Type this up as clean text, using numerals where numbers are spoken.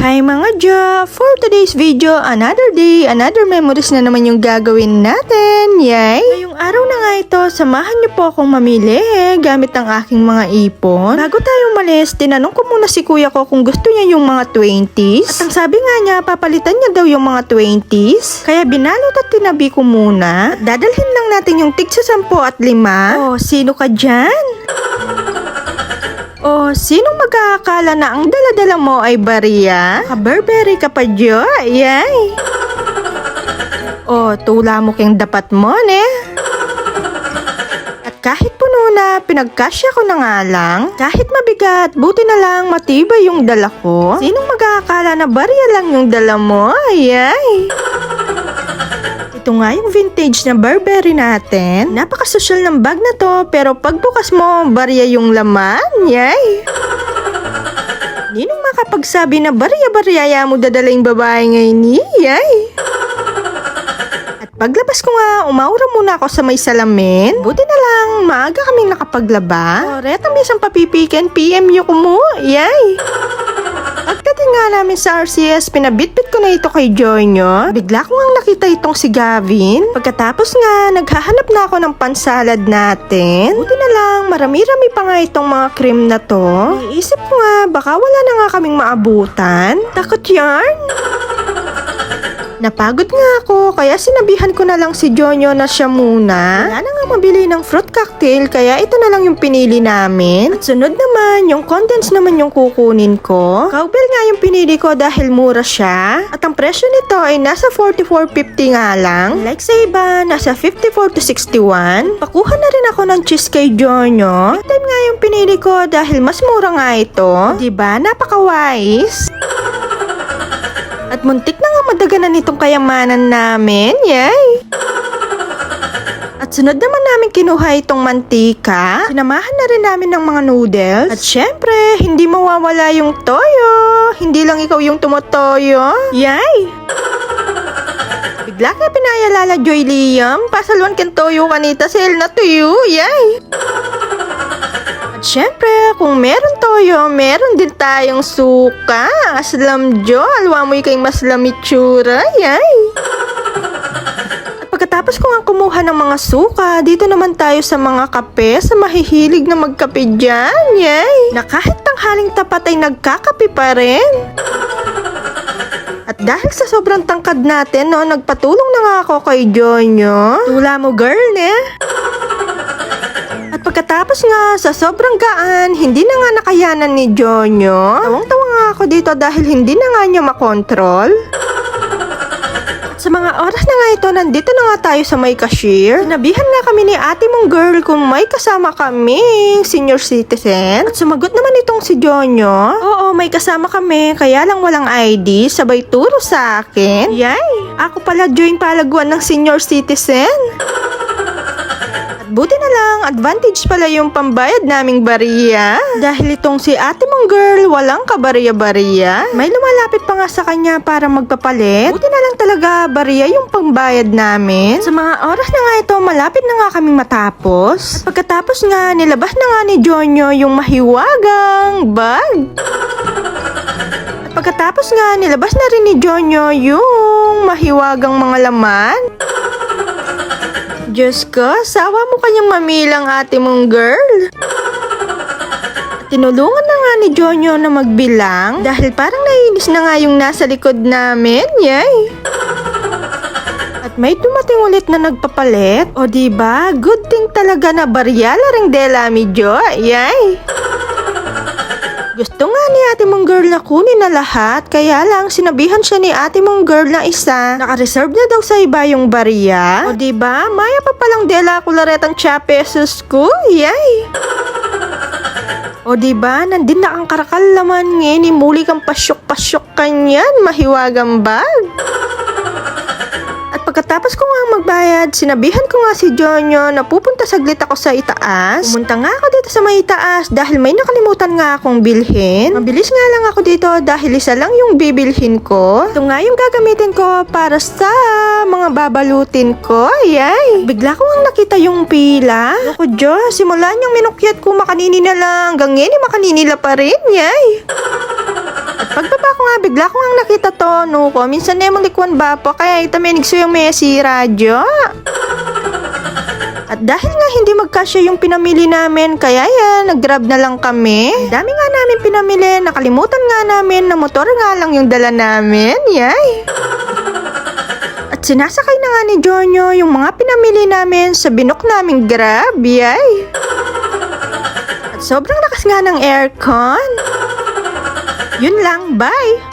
Hi mga Ja! For today's video, another day, another memories na naman yung gagawin natin. Yay! Ngayong araw na nga ito, samahan niyo po akong mamili gamit ang aking mga ipon. Bago tayo umalis, tinanong ko muna si kuya ko kung gusto niya yung mga 20s. At ang sabi nga niya, papalitan niya daw yung mga 20s. Kaya binalot at tinabi ko muna. At dadalhin lang natin yung tigsa 10 at 5. Oh, sino ka dyan? Oh, sinong mag-aakala na ang dala-dala mo ay bariya? Ka-Burberry ka pa, Jo? Yay! Oh, tula mo keng dapat mo, ne? At kahit puno na, pinagkasya ko na nga lang. Kahit mabigat, buti na lang matibay yung dala ko. Sinong mag-aakala na bariya lang yung dala mo? Yay! Ito nga yung vintage na Burberry natin. Napaka-social ng bag na to, pero pagbukas mo, bariya yung laman. Yay! Ninong makapagsabi na bariya-bariya mo dadala yung babae ngayon ni? Yay! At paglabas ko nga, umaura muna ako sa may salamin. Buti na lang, maaga kaming nakapaglaba. O, reta misang papipikin, PMU ko mo. Yay! Pagdating nga namin sa RCS, pinabitbit ko na ito kay Jonyo. Bigla ko nga nakita itong si Gavin. Pagkatapos nga, naghahanap na ako ng pansalad natin. Buti na lang, marami-rami pa nga itong mga cream na to. Iisip ko nga, baka wala na nga kaming maabutan. Takot yarn? Napagod nga ako, kaya sinabihan ko na lang si Jonyo na siya muna. Wala na nga mabili ng fruit cocktail, kaya ito na lang yung pinili namin. At sunod naman, yung condensed naman yung kukunin ko. Cowbell nga yung pinili ko dahil mura siya. At ang presyo nito ay nasa 44.50 nga lang. Like sa iba, nasa 54 to 61. Pakuha na rin ako ng cheese kay Jonyo. Big time nga yung pinili ko dahil mas mura nga ito. Diba? Napaka-wise. At muntik na nga madaganan itong kayamanan namin. Yay! At sunod naman namin kinuha itong mantika. Sinamahan na rin namin ng mga noodles. At syempre, hindi mawawala yung toyo. Hindi lang ikaw yung tumotoyo. Yay! Bigla ka pinayalala, Joy Liam. Pasalwan ken toyo kanita sale na to you. Yay! At syempre, kung meron toyo, meron din tayong suka. Aslam Jo, alwa mo kayong maslam itsura. Yay! At pagkatapos ko nga kumuha ng mga suka, dito naman tayo sa mga kape, sa mahihilig na magkape dyan. Yay! Na kahit tanghaling tapat ay nagkakape pa rin. At dahil sa sobrang tangkad natin, no, nagpatulong na nga ako kay Jonyo. Tula mo girl, ne? At pagkatapos nga, sa sobrang gaan, hindi na nga nakayanan ni Jonyo. Tawang-tawa nga ako dito dahil hindi na nga niya makontrol. At sa mga oras na nga ito, nandito na nga tayo sa may cashier. Sinabihan nga kami ni ate mong girl kung may kasama kaming senior citizen. At sumagot naman itong si Jonyo. Oo, may kasama kami, kaya lang walang ID, sabay turo sa akin. Yay! Ako pala join palaguan ng senior citizen. Buti na lang, advantage pala yung pambayad naming bariya. Dahil itong si ate mong girl, walang kabariya-bariya. May lumalapit pa nga sa kanya para magpapalit. Buti na lang talaga, bariya yung pambayad namin. Sa mga oras na nga ito, malapit na nga kaming matapos. At pagkatapos nga, nilabas na nga ni Jonyo yung mahiwagang bag. At pagkatapos nga, nilabas na rin ni Jonyo yung mahiwagang mga laman. Diyos ko, sawa mo kanyang mamilang ate mong girl. Tinulungan na nga ni Jonyo na magbilang dahil parang naiinis na nga yung nasa likod namin. Yay! At may dumating ulit na nagpapalit. O diba, good thing talaga na barya la ring dela mi Jo. Yay! Gusto nga ni ate mong girl na kunin na lahat, kaya lang sinabihan siya ni ate mong girl na isa, naka-reserve na daw sa iba yung bariya. O diba, maya pa palang dela kularetang pesos ko. Yay! O diba, nandin na ang karakal laman ngayon, muli kang pasyok-pasyok kanyan, mahiwagang bag. At pagkatapos ko nga magbayad, sinabihan ko nga si Jonyo na pupunta saglit ako sa itaas. Pumunta nga ako dito sa may itaas dahil may nakalimutan nga akong bilhin. Mabilis nga lang ako dito dahil isa lang yung bibilhin ko. Ito nga yung gagamitin ko para sa mga babalutin ko. Yay! Bigla ko nga nakita yung pila. Ako Diyos, simulan yung minukyat ko makanini na lang. Hanggang ngayon makanini pa rin. Yay! Pagbaba ko nga, bigla ko nga nakita to, no ko. Minsan na yung likwan ba po, kaya itaminig so yung Messi radyo. At dahil nga hindi magkasya yung pinamili namin, kaya yan, nag-grab na lang kami. Ang dami nga namin pinamili, nakalimutan nga namin na motor nga lang yung dala namin. Yay! At sinasakay na nga ni Jonyo yung mga pinamili namin sa binok naming grab. Yay! At sobrang lakas nga ng aircon. Yun lang, bye!